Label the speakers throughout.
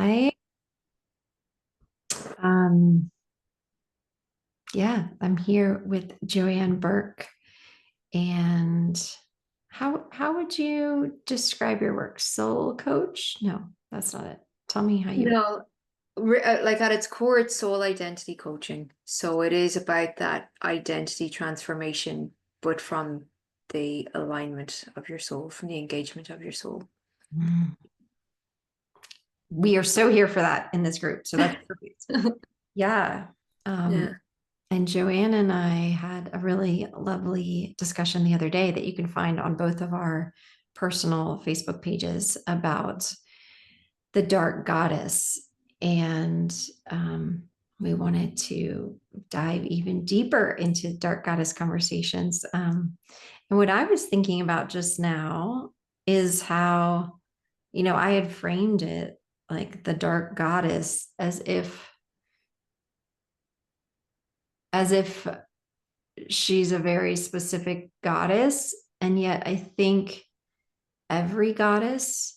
Speaker 1: I um yeah, I'm here with Joanne Burke. And how would you describe your work? Soul coach? No, that's not it. Tell me how you.
Speaker 2: No, like at its core, it's soul identity coaching. So it is about that identity transformation, but from the alignment of your soul, from the engagement of your soul.
Speaker 1: Mm. We are so here for that in this group. So that's perfect. Yeah. Um,
Speaker 2: Yeah.
Speaker 1: and Joanne and I had a really lovely discussion the other day that you can find on both of our personal Facebook pages about the dark goddess. And we wanted to dive even deeper into dark goddess conversations. And what I was thinking about just now is how, I had framed it like the dark goddess as if she's a very specific goddess. And yet I think every goddess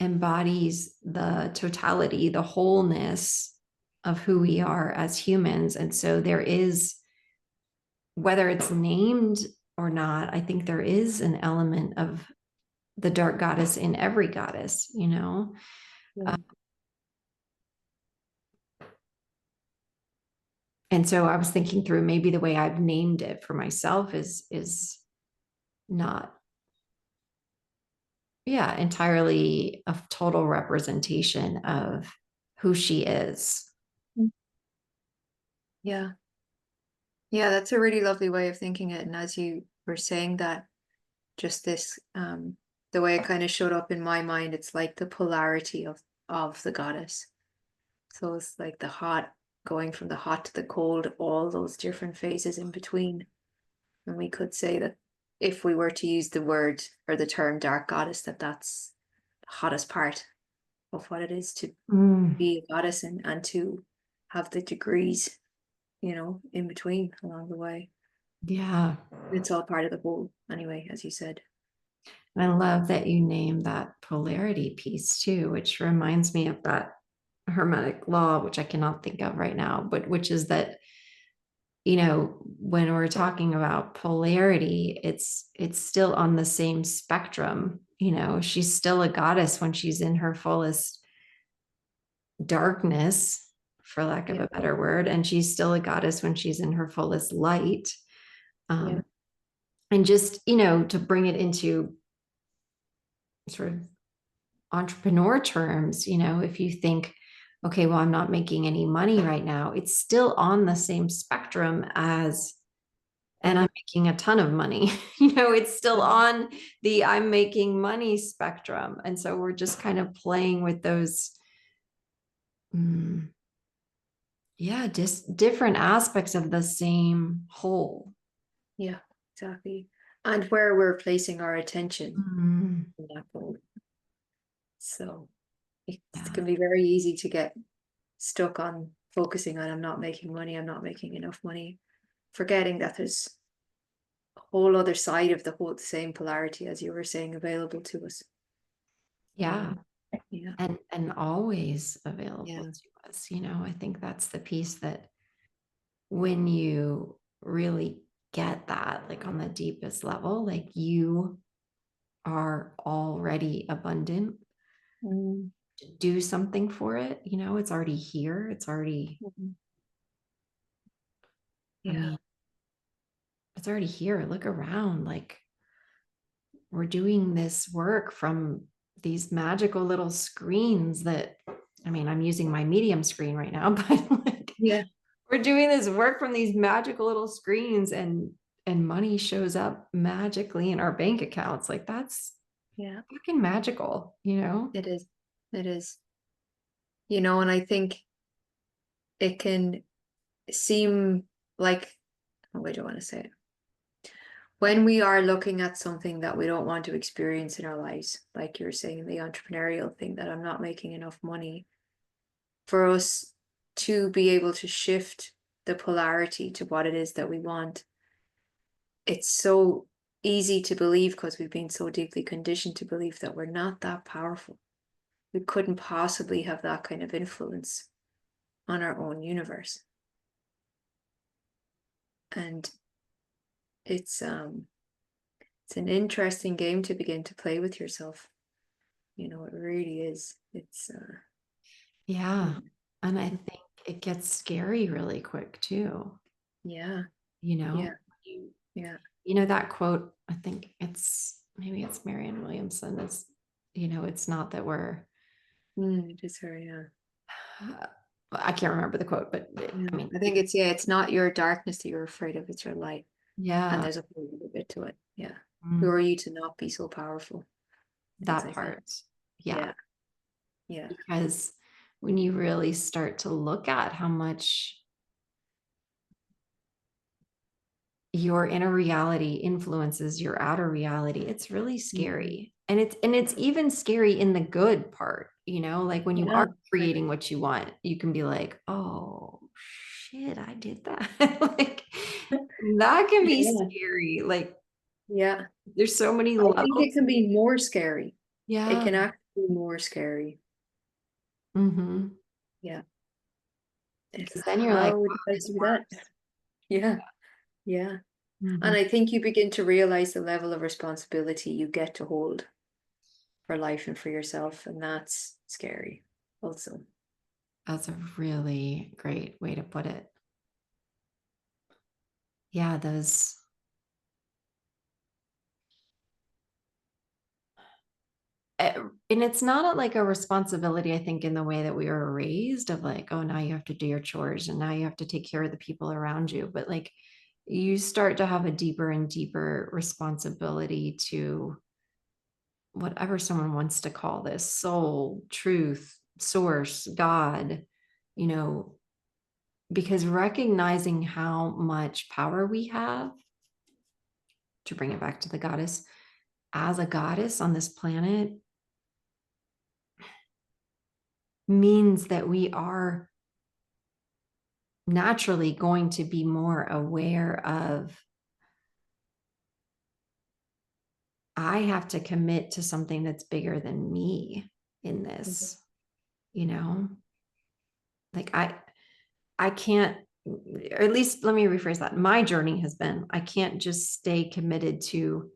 Speaker 1: embodies the totality, the wholeness of who we are as humans. And so there is, whether it's named or not, I think there is an element of the dark goddess in every goddess. Uh,
Speaker 2: Yeah.
Speaker 1: and so I was thinking through maybe the way I've named it for myself is not, yeah, entirely a total representation of who she is.
Speaker 2: Yeah. Yeah, that's a really lovely way of thinking it. And as you were saying that, just this, the way it kind of showed up in my mind, it's like the polarity of the goddess. So it's like the hot, going from the hot to the cold, all those different phases in between. And we could say that if we were to use the word or the term dark goddess, that's the hottest part of what it is to
Speaker 1: Mm,
Speaker 2: be a goddess and to have the degrees, in between along the way.
Speaker 1: yeah.
Speaker 2: It's all part of the whole anyway, as you said.
Speaker 1: And I love that you named that polarity piece too, which reminds me of that hermetic law, which I cannot think of right now, but which is that, when we're talking about polarity, it's still on the same spectrum. She's still a goddess when she's in her fullest darkness, for lack of
Speaker 2: Yeah,
Speaker 1: a better word, and she's still a goddess when she's in her fullest light.
Speaker 2: yeah,
Speaker 1: Um, and just, to bring it into sort of entrepreneur terms, if you think, okay, well, I'm not making any money right now, it's still on the same spectrum as, and
Speaker 2: yeah,
Speaker 1: I'm making a ton of money. It's still on the I'm making money spectrum. And so we're just kind of playing with those, mm, yeah, just different aspects of the same whole.
Speaker 2: yeah, exactly. And where we're placing our attention
Speaker 1: Mm,
Speaker 2: in that goal. So it
Speaker 1: yeah.
Speaker 2: can be very easy to get stuck on focusing on I'm not making money, I'm not making enough money, forgetting that there's a whole other side of the same polarity as you were saying available to us.
Speaker 1: Yeah.
Speaker 2: Um, yeah,
Speaker 1: And always available
Speaker 2: yeah,
Speaker 1: to us. I think that's the piece that when you really get that, like on the deepest level, like you are already abundant
Speaker 2: mm,
Speaker 1: to do something for it. It's already here. It's already,
Speaker 2: mhm,
Speaker 1: I
Speaker 2: yeah,
Speaker 1: mean, it's already here. Look around. Like we're doing this work from these magical little screens that, I mean, I'm using my medium screen right now, but like
Speaker 2: yeah,
Speaker 1: we're doing this work from these magical little screens and money shows up magically in our bank accounts. Like that's
Speaker 2: yeah.
Speaker 1: fucking magical.
Speaker 2: It is. It is. And I think it can seem like, oh, I don't want to say it. When we are looking at something that we don't want to experience in our lives, like you were saying, the entrepreneurial thing that I'm not making enough money, for us to be able to shift the polarity to what it is that we want, it's so easy to believe because we've been so deeply conditioned to believe that we're not that powerful. we couldn't possibly have that kind of influence on our own universe. And it's an interesting game to begin to play with yourself. You know, it really is. It's
Speaker 1: Yeah. And I think it gets scary really quick too.
Speaker 2: yeah,
Speaker 1: You
Speaker 2: yeah,
Speaker 1: know, you,
Speaker 2: yeah.
Speaker 1: you know, that quote, I think maybe it's Marianne Williamson. It's not that we're,
Speaker 2: It is her, yeah.
Speaker 1: I can't remember the quote, but
Speaker 2: Yeah.
Speaker 1: I mean,
Speaker 2: I think it's, yeah, it's not your darkness that you're afraid of, it's your light. And
Speaker 1: yeah,
Speaker 2: there's a whole other bit to it. Yeah. Who
Speaker 1: mm,
Speaker 2: are you to not be so powerful? It's,
Speaker 1: that
Speaker 2: I think,
Speaker 1: part. Yeah.
Speaker 2: yeah, yeah.
Speaker 1: Because when you really start to look at how much your inner reality influences your outer reality, it's really
Speaker 2: Mhm.
Speaker 1: scary. And it's even scary in the good part, like when you
Speaker 2: Yeah.
Speaker 1: are creating what you want, you can be like, oh shit, I did that. Like that can be
Speaker 2: Yeah.
Speaker 1: scary. Like
Speaker 2: Yeah.
Speaker 1: there's so many
Speaker 2: I think it
Speaker 1: levels.
Speaker 2: can be more scary. It
Speaker 1: Yeah.
Speaker 2: can actually be more scary.
Speaker 1: Hmm.
Speaker 2: Yeah. It's
Speaker 1: Because then you're like,
Speaker 2: how did
Speaker 1: wow,
Speaker 2: I
Speaker 1: this
Speaker 2: do that?
Speaker 1: works.
Speaker 2: Yeah. Yeah.
Speaker 1: Hmm.
Speaker 2: And I think you begin to realize the level of responsibility you get to hold for life and for yourself. And that's scary also.
Speaker 1: That's a really great way to put it. Yeah, those. And it's not like a responsibility, I think, in the way that we were raised of like, oh, now you have to do your chores and now you have to take care of the people around you. But like you start to have a deeper and deeper responsibility to whatever someone wants to call this soul, truth, source, God, you know, because recognizing how much power we have, to bring it back to the goddess, as a goddess on this planet means that we are naturally going to be more aware of, I have to commit to something that's bigger than me in
Speaker 2: Mhm.
Speaker 1: this, you know? Like I can't, or at least let me rephrase that. My journey has been, I can't just stay committed to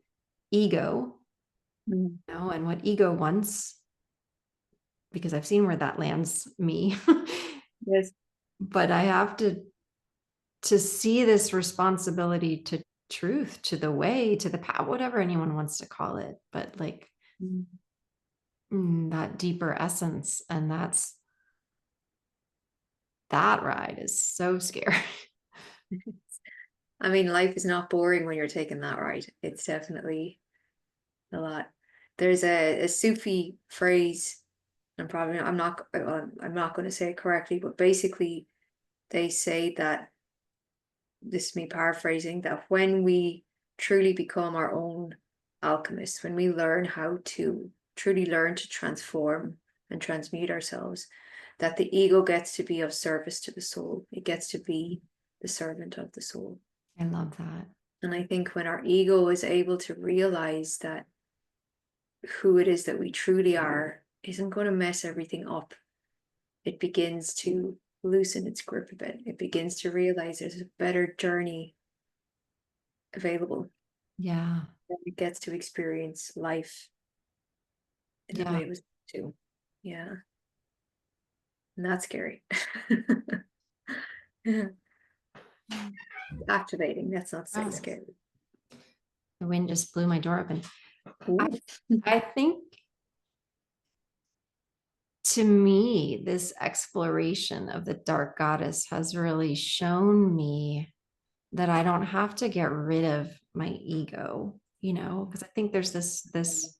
Speaker 1: ego,
Speaker 2: Mm.
Speaker 1: and what ego wants, because I've seen where that lands me.
Speaker 2: Yes.
Speaker 1: But I have to see this responsibility to truth, to the way, to the path, whatever anyone wants to call it, but like
Speaker 2: Mm.
Speaker 1: that deeper essence. And that ride is so scary.
Speaker 2: I mean, life is not boring when you're taking that ride. It's definitely a lot. There's a Sufi phrase, and probably I'm not going to say it correctly, but basically they say that, this is me paraphrasing, that when we truly become our own alchemists, when we learn how to truly learn to transform and transmute ourselves, that the ego gets to be of service to the soul. It gets to be the servant of the soul.
Speaker 1: I love that.
Speaker 2: And I think when our ego is able to realize that who it is that we truly are isn't going to mess everything up, it begins to loosen its grip a bit. It begins to realize there's a better journey available.
Speaker 1: Yeah.
Speaker 2: And it gets to experience life in the
Speaker 1: Yeah.
Speaker 2: way it was to. Yeah. And that's scary. Activating. Let's not say
Speaker 1: Oh,
Speaker 2: scary.
Speaker 1: the wind just blew my door open. I,
Speaker 2: Ooh.
Speaker 1: I think to me, this exploration of the dark goddess has really shown me that I don't have to get rid of my ego, because I think there's this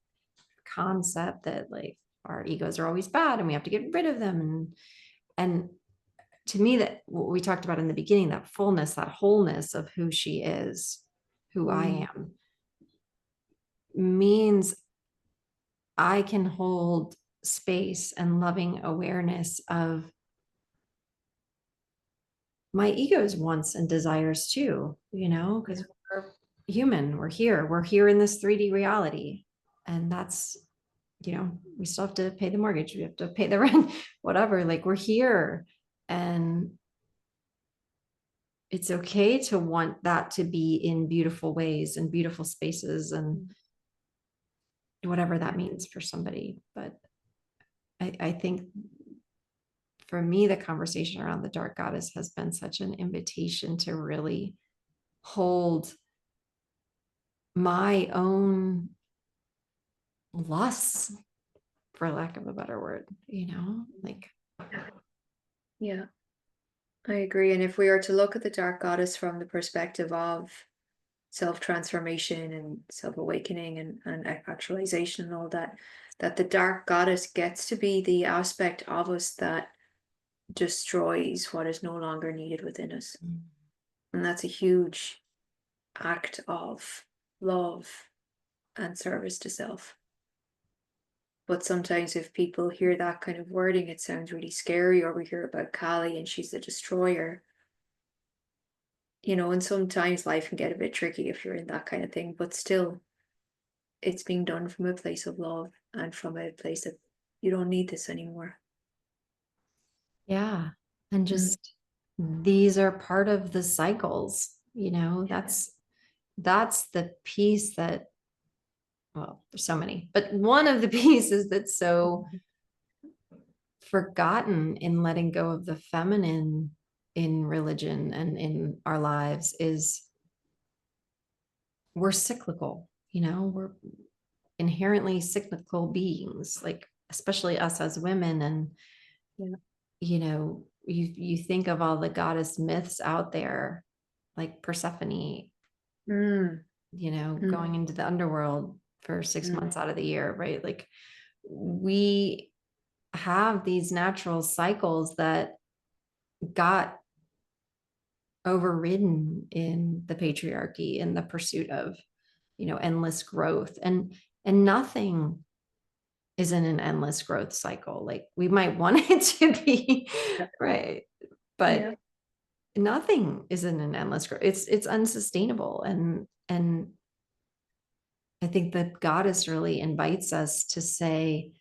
Speaker 1: concept that like our egos are always bad and we have to get rid of them. And to me, that what we talked about in the beginning, that fullness, that wholeness of who she is, who
Speaker 2: Mm.
Speaker 1: I am, means I can hold space and loving awareness of my ego's wants and desires too,
Speaker 2: Yeah.
Speaker 1: because we're human, we're here in this 3D reality. And we still have to pay the mortgage, we have to pay the rent, whatever, like we're here. And it's okay to want that to be in beautiful ways and beautiful spaces and whatever that means for somebody. But I think for me, the conversation around the dark goddess has been such an invitation to really hold my own lusts, for lack of a better word, like.
Speaker 2: Yeah, I agree. And if we are to look at the dark goddess from the perspective of self-transformation and self-awakening and actualization and all that, that the dark goddess gets to be the aspect of us that destroys what is no longer needed within us. And that's a huge act of love and service to self. But sometimes if people hear that kind of wording, it sounds really scary, or we hear about Kali and she's the destroyer. And sometimes life can get a bit tricky if you're in that kind of thing, but still, it's being done from a place of love and from a place that you don't need this anymore.
Speaker 1: Yeah. And
Speaker 2: Mm.
Speaker 1: just these are part of the cycles, that's the piece that, well, there's so many, but one of the pieces that's so forgotten in letting go of the feminine in religion and in our lives is we're cyclical, we're inherently cyclical beings, like especially us as women. And
Speaker 2: Yeah.
Speaker 1: you think of all the goddess myths out there, like Persephone,
Speaker 2: Mm. Mm.
Speaker 1: going into the underworld for 6 months out of the year, right? Like we have these natural cycles that got overridden in the patriarchy, in the pursuit of endless growth. And nothing is in an endless growth cycle. Like we might want it to be,
Speaker 2: Yeah.
Speaker 1: right,
Speaker 2: Yeah.
Speaker 1: but nothing is in an endless growth. It's unsustainable. And I think that goddess really invites us to say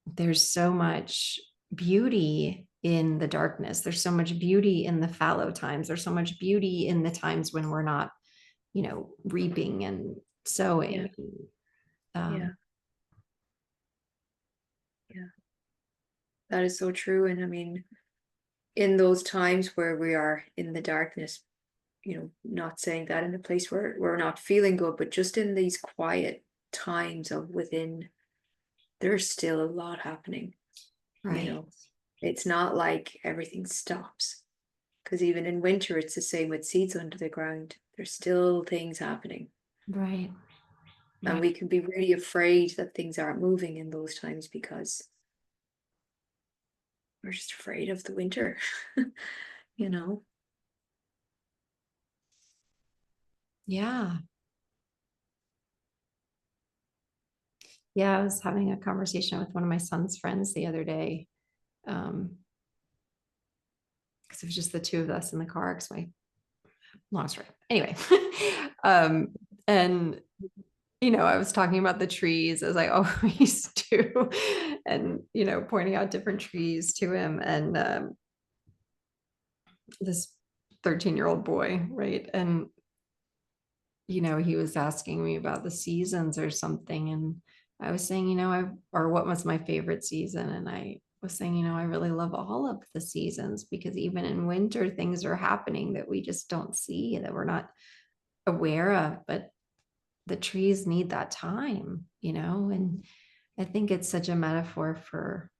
Speaker 1: there's so much beauty in the darkness. There's so much beauty in the fallow times. There's so much beauty in the times when we're not, reaping and
Speaker 2: Yeah.
Speaker 1: sowing.
Speaker 2: Yeah.
Speaker 1: Um,
Speaker 2: Yeah. That is so true. And I mean, in those times where we are in the darkness, not saying that in a place where we're not feeling good, but just in these quiet times of within, there's still a lot happening. you
Speaker 1: right,
Speaker 2: know it's not like everything stops, because even in winter it's the same with seeds under the ground. There's still things happening,
Speaker 1: right,
Speaker 2: and
Speaker 1: right.
Speaker 2: we can be really afraid that things aren't moving in those times because we're just afraid of the winter. you know
Speaker 1: Yeah. Yeah. I was having a conversation with one of my son's friends the other day. Because it was just the two of us in the car. Because my long story. Anyway. um, and I was talking about the trees as I always do, and pointing out different trees to him. And this 13-year-old boy, right? And he was asking me about the seasons or something. And I was saying, or what was my favorite season? And I was saying, I really love all of the seasons, because even in winter, things are happening that we just don't see, that we're not aware of. But the trees need that time, and I think it's such a metaphor for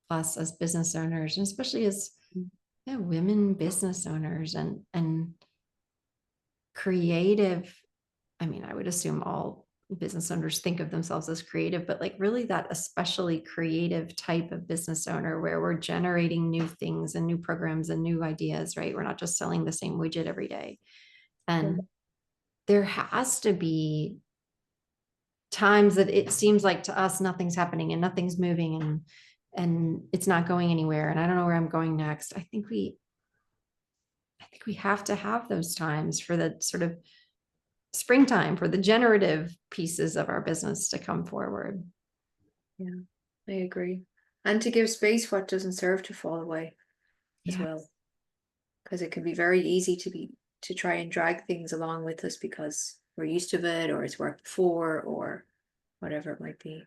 Speaker 1: us as business owners, and especially as women business owners and creative. I mean, I would assume all business owners think of themselves as creative, but like really that especially creative type of business owner where we're generating new things and new programs and new ideas, right? We're not just selling the same widget every day. And there has to be times that it seems like to us nothing's happening and nothing's moving and it's not going anywhere and I don't know where I'm going next. I think we have to have those times for the sort of springtime for the generative pieces of our business to come forward.
Speaker 2: Yeah, I agree. And to give space what doesn't serve to fall away as
Speaker 1: Yeah.
Speaker 2: well. Because it can be very easy to try and drag things along with us because we're used to it or it's worked before or whatever it might be.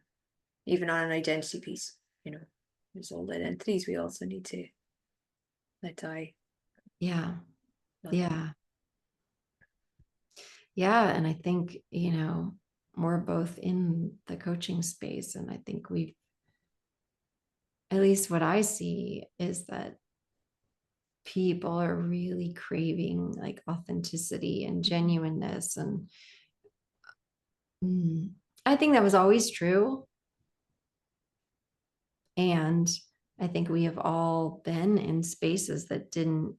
Speaker 2: Even on an identity piece, there's old identities we also need to let die.
Speaker 1: Yeah.
Speaker 2: But
Speaker 1: Yeah. Yeah. And I think, we're both in the coaching space. And I think at least what I see is that people are really craving like authenticity and genuineness. And I think that was always true. And I think we have all been in spaces that didn't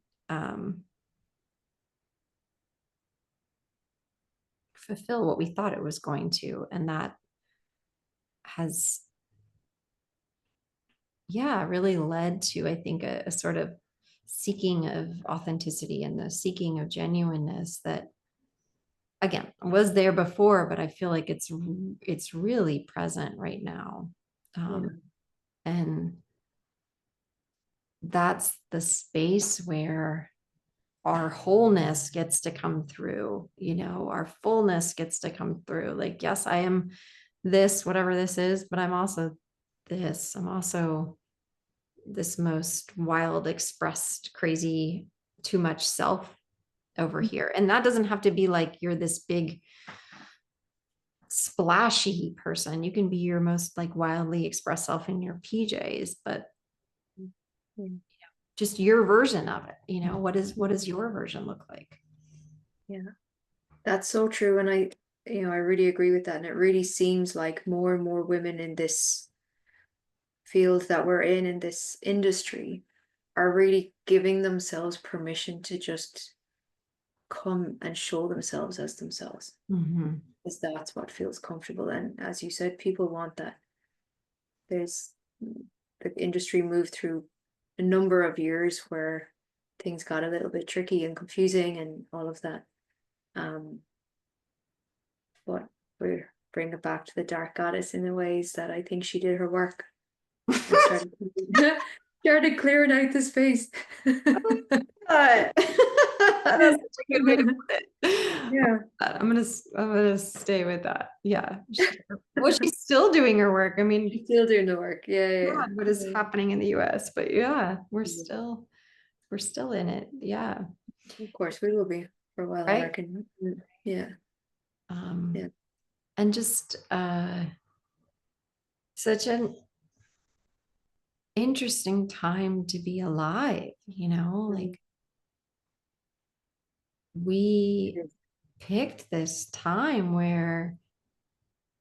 Speaker 1: fulfill what we thought it was going to. And that has, yeah, really led to, I think, a sort of seeking of authenticity and the seeking of genuineness that, again, was there before, but I feel like it's really present right now.
Speaker 2: yeah,
Speaker 1: And that's the space where our wholeness gets to come through, our fullness gets to come through. Like, yes, I am this, whatever this is, but I'm also this. I'm also this most wild, expressed, crazy, too much self over here. And that doesn't have to be like you're this big, splashy person. You can be your most like wildly expressed self in your PJs, but
Speaker 2: yeah,
Speaker 1: just your version of it. What does your version look like?
Speaker 2: yeah. That's so true. And I really agree with that. And it really seems like more and more women in this field that we're in this industry, are really giving themselves permission to just come and show themselves as themselves.
Speaker 1: Mm-hmm.
Speaker 2: Because that's what feels comfortable. And as you said, people want that. There's the industry moved through a number of years where things got a little bit tricky and confusing and all of that. But we're bringing it back to the dark goddess in the ways that I think she did her work and started clearing out the space.
Speaker 1: That's such a good way to put it.
Speaker 2: Yeah.
Speaker 1: I'm gonna stay with that. Yeah. Well, she's still doing her work. I mean,
Speaker 2: She's still doing the work. Yeah, yeah,
Speaker 1: God, what is
Speaker 2: yeah.
Speaker 1: happening in the US? But yeah,
Speaker 2: Yeah.
Speaker 1: we're still in it. Yeah.
Speaker 2: Of course, we will be for a while, I
Speaker 1: Right.
Speaker 2: reckon. Yeah,
Speaker 1: Um,
Speaker 2: yeah.
Speaker 1: and just such an interesting time to be alive,
Speaker 2: Mhm.
Speaker 1: like we
Speaker 2: It is.
Speaker 1: picked this time where,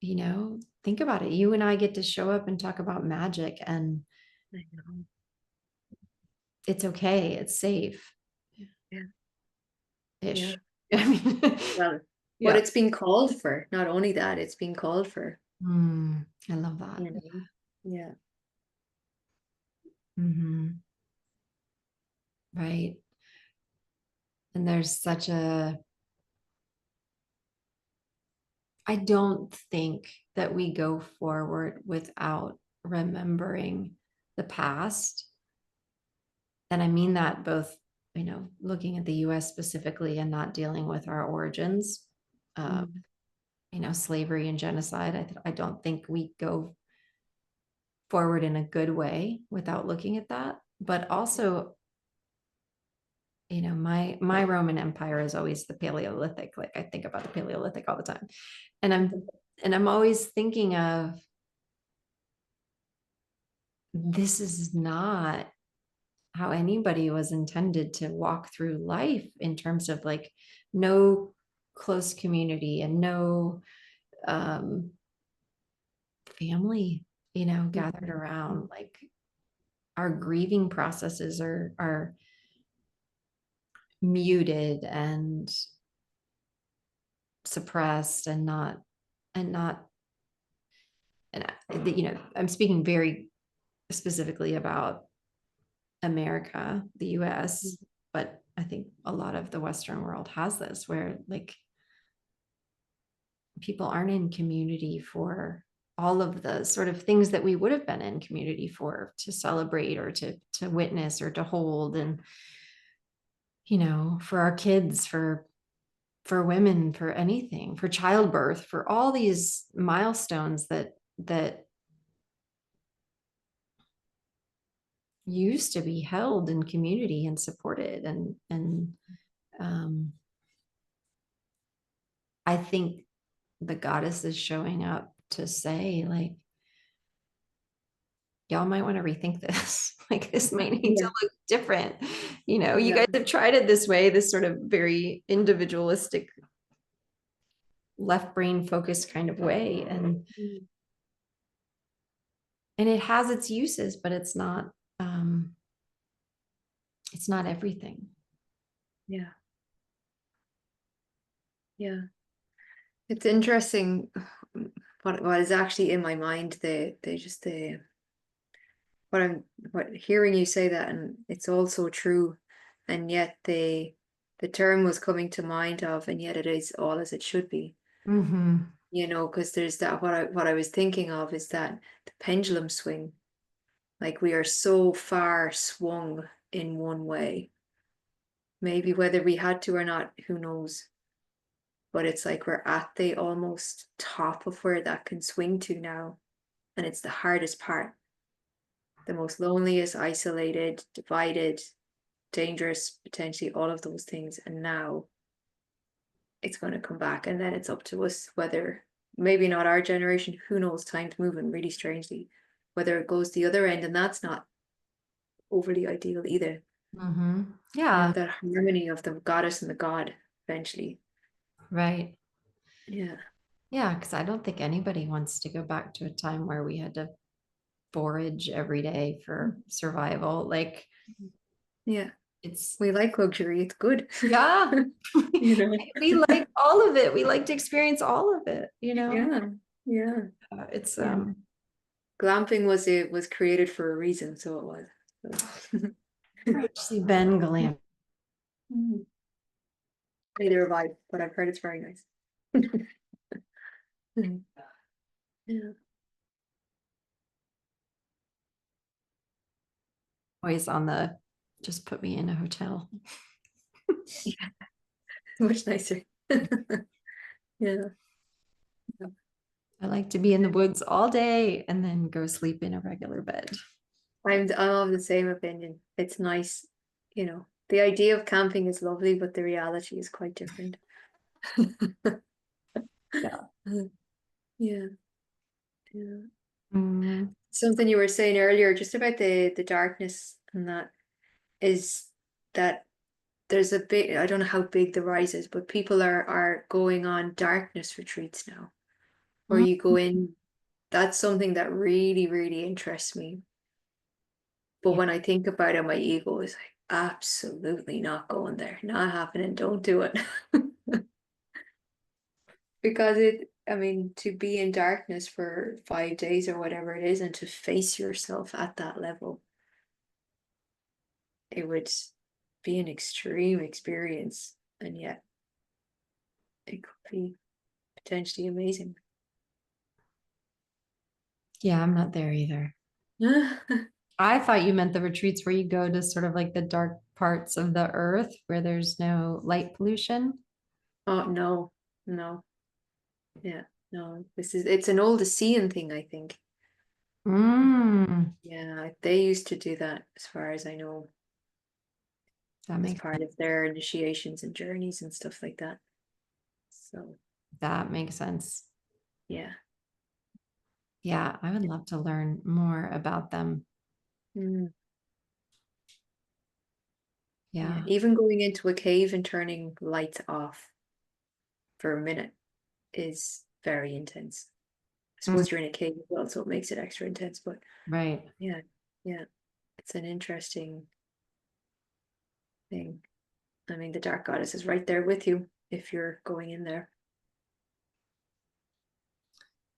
Speaker 1: think about it. You and I get to show up and talk about magic, and
Speaker 2: I know.
Speaker 1: it's okay. It's safe
Speaker 2: Yeah, yeah.
Speaker 1: ish. I mean,
Speaker 2: Well, but
Speaker 1: yeah.
Speaker 2: it's been called for. Not only that, it's been called for.
Speaker 1: I love that.
Speaker 2: You know. Yeah.
Speaker 1: Mhm. Right. And there's such I don't think that we go forward without remembering the past. And I mean that both, looking at the US specifically and not dealing with our origins, uh,
Speaker 2: Mm.
Speaker 1: slavery and genocide. I don't think we go forward in a good way without looking at that. But also, my Roman Empire is always the Paleolithic. Like I think about the Paleolithic all the time. And I'm always thinking of this is not how anybody was intended to walk through life in terms of like no close community and no um, family, gathered around. Like our grieving processes are muted and suppressed and not and I'm speaking very specifically about America, the US, but I think a lot of the Western world has this where like people aren't in community for all of the sort of things that we would have been in community for, to celebrate or to witness or to hold. And for our kids, for women, for anything, for childbirth, for all these milestones that used to be held in community and supported. And I think the goddess is showing up to say, like, y'all might want to rethink this. Like, this might need to
Speaker 2: Yeah.
Speaker 1: look different. You
Speaker 2: Yeah.
Speaker 1: guys have tried it this way, this sort of very individualistic, left brain focused kind of way.
Speaker 2: Mm.
Speaker 1: And it has its uses, but it's not everything.
Speaker 2: Yeah. Yeah. It's interesting what is actually in my mind, what hearing you say that, and it's also true, and yet the term was coming to mind of, and yet it is all as it should be.
Speaker 1: Mm-hmm.
Speaker 2: Because there's that, what I was thinking of is that the pendulum swing, like we are so far swung in one way, maybe whether we had to or not, who knows, but it's like we're at the almost top of where that can swing to now, and it's the hardest part, the most loneliest, isolated, divided, dangerous, potentially all of those things. And now it's going to come back, and then it's up to us whether, maybe not our generation, who knows, time's moving really strangely, whether it goes the other end, and that's not overly ideal either.
Speaker 1: Mm-hmm. Yeah,
Speaker 2: That harmony of the goddess and the god eventually.
Speaker 1: right.
Speaker 2: Yeah.
Speaker 1: Yeah, because I don't think anybody wants to go back to a time where we had to forage every day for survival. Like,
Speaker 2: Yeah.
Speaker 1: it's,
Speaker 2: We like luxury, it's good.
Speaker 1: yeah.
Speaker 2: You know.
Speaker 1: We like all of it. We like to experience all of it.
Speaker 2: Yeah. Yeah.
Speaker 1: It's
Speaker 2: Yeah. Glamping was created for a reason, so it was. So.
Speaker 1: actually been glam.
Speaker 2: Mm. Neither have I, but I've heard it's very nice. Mm. Yeah.
Speaker 1: Always on the just put me in a hotel.
Speaker 2: Much nicer. Yeah.
Speaker 1: I like to be in the woods all day and then go sleep in a regular bed.
Speaker 2: I'm of the same opinion. It's nice, The idea of camping is lovely, but the reality is quite different.
Speaker 1: Yeah.
Speaker 2: Yeah. Yeah.
Speaker 1: Mm.
Speaker 2: Something you were saying earlier, just about the darkness, and that is that there's a big, I don't know how big the rise is, but people are going on darkness retreats now, where
Speaker 1: Mm.
Speaker 2: you go in. That's something that really, really interests me. But
Speaker 1: Yeah.
Speaker 2: when I think about it, my ego is like, absolutely not going there, not happening, don't do it. Because I mean, to be in darkness for 5 days or whatever it is, and to face yourself at that level, it would be an extreme experience. And yet it could be potentially amazing.
Speaker 1: Yeah, I'm not there either. I thought you meant the retreats where you go to sort of like the dark parts of the earth where there's no light pollution.
Speaker 2: Oh no, no, yeah, no. It's an old Osean thing, I think.
Speaker 1: Mm,
Speaker 2: Yeah, they used to do that, as far as I know,
Speaker 1: that
Speaker 2: as
Speaker 1: makes
Speaker 2: part of their initiations and journeys and stuff like that. So
Speaker 1: that makes sense.
Speaker 2: yeah.
Speaker 1: Yeah, I would love to learn more about them.
Speaker 2: Mm, yeah.
Speaker 1: Yeah.
Speaker 2: Even going into a cave and turning lights off for a minute is very intense. I
Speaker 1: Mm,
Speaker 2: suppose you're in a cave as well, so it makes it extra intense. But
Speaker 1: right.
Speaker 2: yeah, yeah, it's an interesting thing. I mean, the dark goddess is right there with you if you're going in there.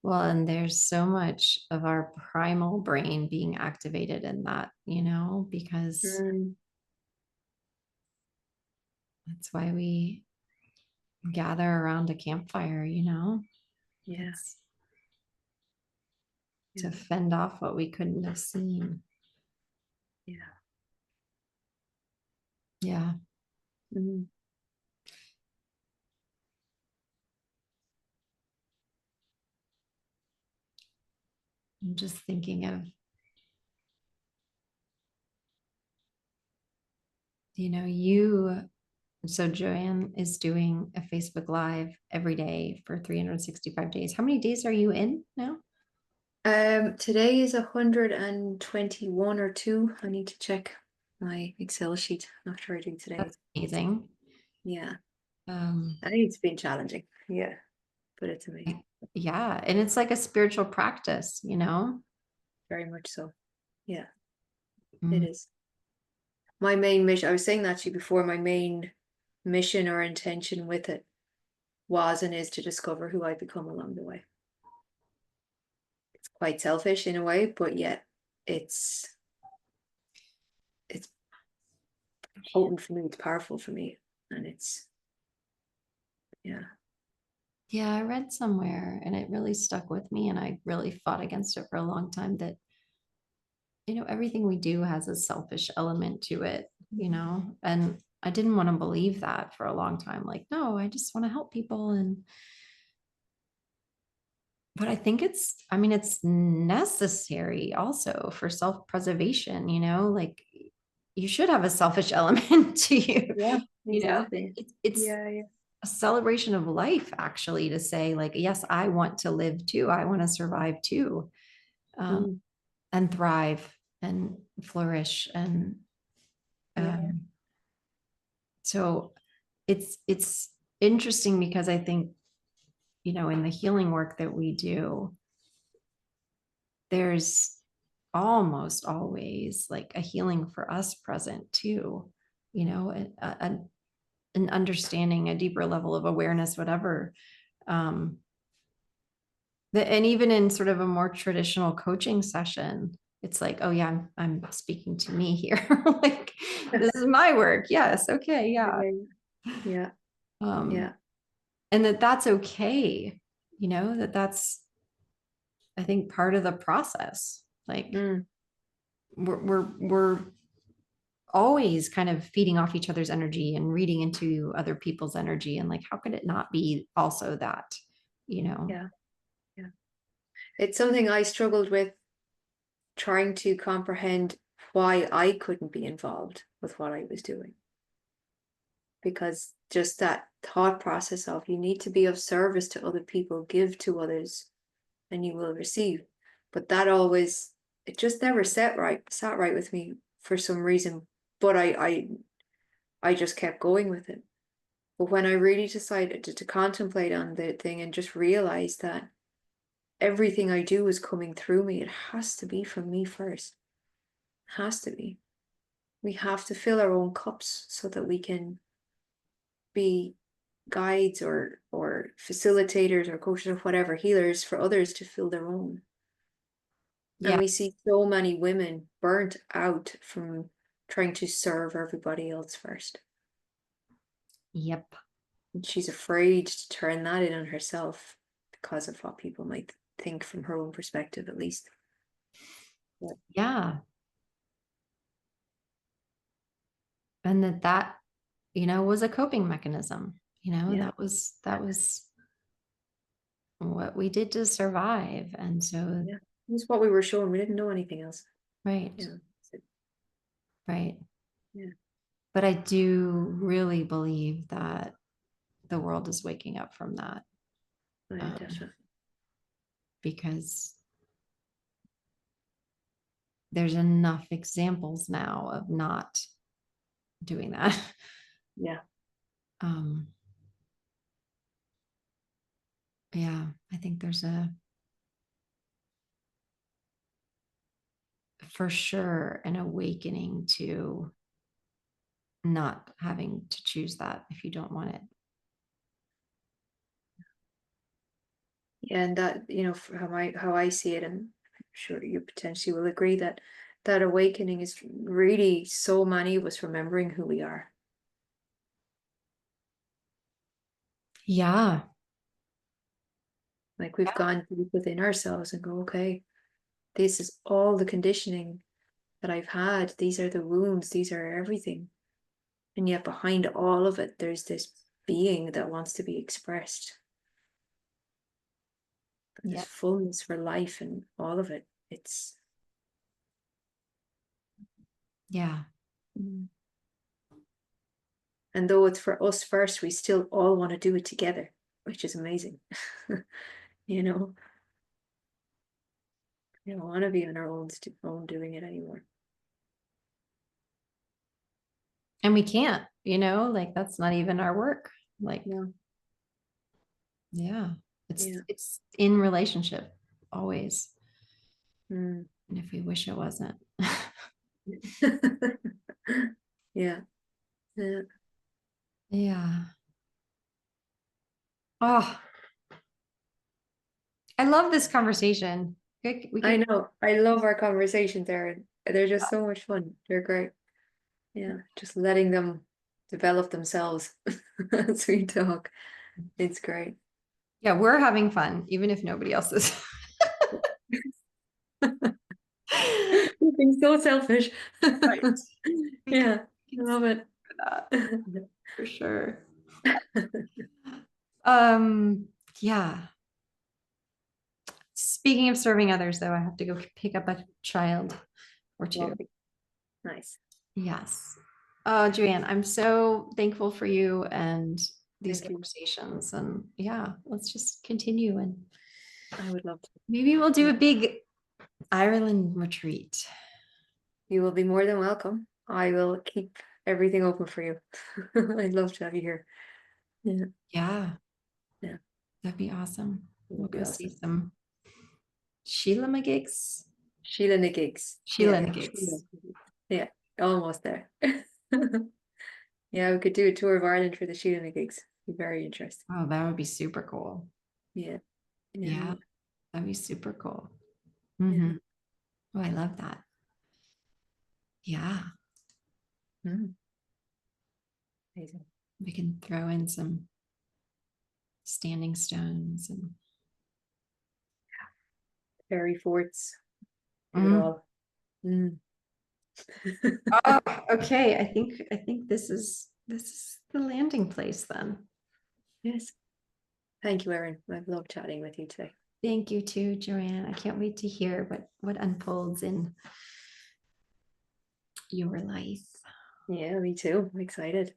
Speaker 1: Well, and there's so much of our primal brain being activated in that, because
Speaker 2: Mm,
Speaker 1: that's why we gather around a campfire.
Speaker 2: Yeah.
Speaker 1: It's
Speaker 2: Yeah.
Speaker 1: to fend off what we couldn't have seen.
Speaker 2: Yeah.
Speaker 1: Yeah.
Speaker 2: Mhm.
Speaker 1: I'm just thinking of, you. So Joanne is doing a Facebook Live every day for 365 days. How many days are you in now?
Speaker 2: Today is 121 or two. I need to check my Excel sheet after I do today.
Speaker 1: That's amazing.
Speaker 2: Yeah.
Speaker 1: Um,
Speaker 2: I think it's been challenging. Yeah. But it's amazing.
Speaker 1: yeah. And it's like a spiritual practice,
Speaker 2: Very much so. Yeah, it
Speaker 1: Mm,
Speaker 2: is. My main mission, I was saying that to you before, my main mission or intention with it was and is to discover who I become along the way. It's quite selfish in a way, but yet it's it's potent for me, it's powerful for me. And it's yeah.
Speaker 1: yeah, I read somewhere and it really stuck with me. And I really fought against it for a long time that, everything we do has a selfish element to it, and I didn't want to believe that for a long time. Like, no, I just want to help people. But I think it's necessary also for self-preservation, like you should have a selfish element to you,
Speaker 2: Yeah,
Speaker 1: you know,
Speaker 2: exactly.
Speaker 1: it's
Speaker 2: Yeah, yeah.
Speaker 1: a celebration of life, actually, to say, like, yes, I want to live too. I want to survive too, um,
Speaker 2: Mm,
Speaker 1: and thrive and flourish. And
Speaker 2: yeah.
Speaker 1: um, so it's interesting because I think, in the healing work that we do, there's almost always like a healing for us present too, an understanding, a deeper level of awareness, whatever. Um, and even in sort of a more traditional coaching session, it's like, oh yeah, I'm speaking to me here. Like, this is my work. Yes. Okay. Yeah.
Speaker 2: Yeah, yeah,
Speaker 1: Um,
Speaker 2: yeah.
Speaker 1: and that's okay. That's, I think, part of the process. Like,
Speaker 2: Mm,
Speaker 1: we're always kind of feeding off each other's energy and reading into other people's energy. And like, how could it not be also that, you know?
Speaker 2: yeah, yeah. It's something I struggled with trying to comprehend why I couldn't be involved with what I was doing. Because just that thought process of you need to be of service to other people, give to others, and you will receive. But that always, it just never sat right with me for some reason. But I just kept going with it. But when I really decided to contemplate on the thing and just realize that everything I do is coming through me, it has to be from me first. It has to be. We have to fill our own cups so that we can be guides or facilitators or coaches or whatever, healers for others to fill their own. And
Speaker 1: Yeah.
Speaker 2: we see so many women burnt out from trying to serve everybody else first.
Speaker 1: Yep.
Speaker 2: And she's afraid to turn that in on herself because of what people might think from her own perspective, at least. But
Speaker 1: Yeah. And that was a coping mechanism.
Speaker 2: yeah,
Speaker 1: That was what we did to survive. And so,
Speaker 2: yeah. It's what we were shown. We didn't know anything else.
Speaker 1: right,
Speaker 2: Yeah. So,
Speaker 1: right.
Speaker 2: yeah.
Speaker 1: But I do really believe that the world is waking up from that,
Speaker 2: Oh, yeah,
Speaker 1: um,
Speaker 2: definitely.
Speaker 1: because there's enough examples now of not doing that.
Speaker 2: Yeah.
Speaker 1: Um, yeah, I think there's for sure an awakening to not having to choose that if you don't want it.
Speaker 2: Yeah, and that, for how I see it, and I'm sure you potentially will agree that that awakening is really so many of us remembering who we are.
Speaker 1: Yeah.
Speaker 2: Like we've gone deep within ourselves and go, okay, this is all the conditioning that I've had. These are the wounds, these are everything. And yet behind all of it, there's this being that wants to be expressed. And this
Speaker 1: Yeah.
Speaker 2: fullness for life and all of it. It's
Speaker 1: Yeah.
Speaker 2: and though it's for us first, we still all want to do it together, which is amazing. You know, we don't want to be on our own doing it anymore.
Speaker 1: And we can't, like that's not even our work. Like,
Speaker 2: Yeah.
Speaker 1: yeah,
Speaker 2: Yeah.
Speaker 1: it's in relationship always.
Speaker 2: Mm.
Speaker 1: And if we wish it wasn't.
Speaker 2: Yeah. Yeah.
Speaker 1: Yeah. Oh, I love this conversation. We
Speaker 2: I
Speaker 1: could,
Speaker 2: know. I love our conversations, Erin. They're just so much fun. They're great. Yeah. Just letting them develop themselves as we talk. It's great.
Speaker 1: yeah, we're having fun, even if nobody else is.
Speaker 2: You're being so selfish.
Speaker 1: Right.
Speaker 2: Yeah.
Speaker 1: We
Speaker 2: I
Speaker 1: can
Speaker 2: love it.
Speaker 1: for that for sure. Um, yeah. Speaking of serving others, though, I have to go pick up a child or two.
Speaker 2: Lovely. Nice.
Speaker 1: Yes. Oh, Joanne, I'm so thankful for you and these
Speaker 2: Thank you.
Speaker 1: conversations. And yeah, let's just continue. And
Speaker 2: I would love to.
Speaker 1: maybe we'll do a big Ireland retreat.
Speaker 2: You will be more than welcome. I will keep everything open for you. I'd love to have you here. Yeah.
Speaker 1: Yeah,
Speaker 2: Yeah.
Speaker 1: that'd be awesome.
Speaker 2: It
Speaker 1: We'll
Speaker 2: would be
Speaker 1: go see
Speaker 2: awesome.
Speaker 1: some Sheila McGigs.
Speaker 2: Sheila Nigigs.
Speaker 1: Sheila
Speaker 2: Yeah. Sheila.
Speaker 1: McGigs.
Speaker 2: Yeah. Almost there. Yeah, we could do a tour of Ireland for the Sheila Nigigs. Be very interesting.
Speaker 1: Oh, that would be super cool.
Speaker 2: Yeah.
Speaker 1: Yeah,
Speaker 2: Yeah.
Speaker 1: that'd be super cool.
Speaker 2: Yeah.
Speaker 1: Oh, I love that. Yeah,
Speaker 2: Mm. Amazing.
Speaker 1: we can throw in some standing stones and
Speaker 2: Fairy forts. Do it
Speaker 1: mm.
Speaker 2: all. Mm.
Speaker 1: Oh, okay. I think this is the landing place then.
Speaker 2: Yes. Thank you, Erin. I've loved chatting with you today.
Speaker 1: Thank you too, Joanne. I can't wait to hear what unfolds in your life.
Speaker 2: Yeah, me too. I'm excited.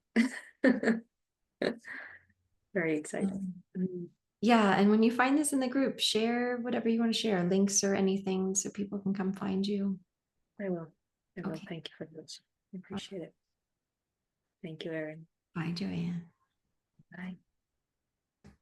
Speaker 2: Very excited.
Speaker 1: Um,
Speaker 2: Mm.
Speaker 1: yeah, and when you find this in the group, share whatever you want to share, links or anything, so people can come find you.
Speaker 2: I will. I will.
Speaker 1: Okay.
Speaker 2: Thank you very much. I appreciate it. Thank you, Erin.
Speaker 1: Bye, Joanne.
Speaker 2: Bye.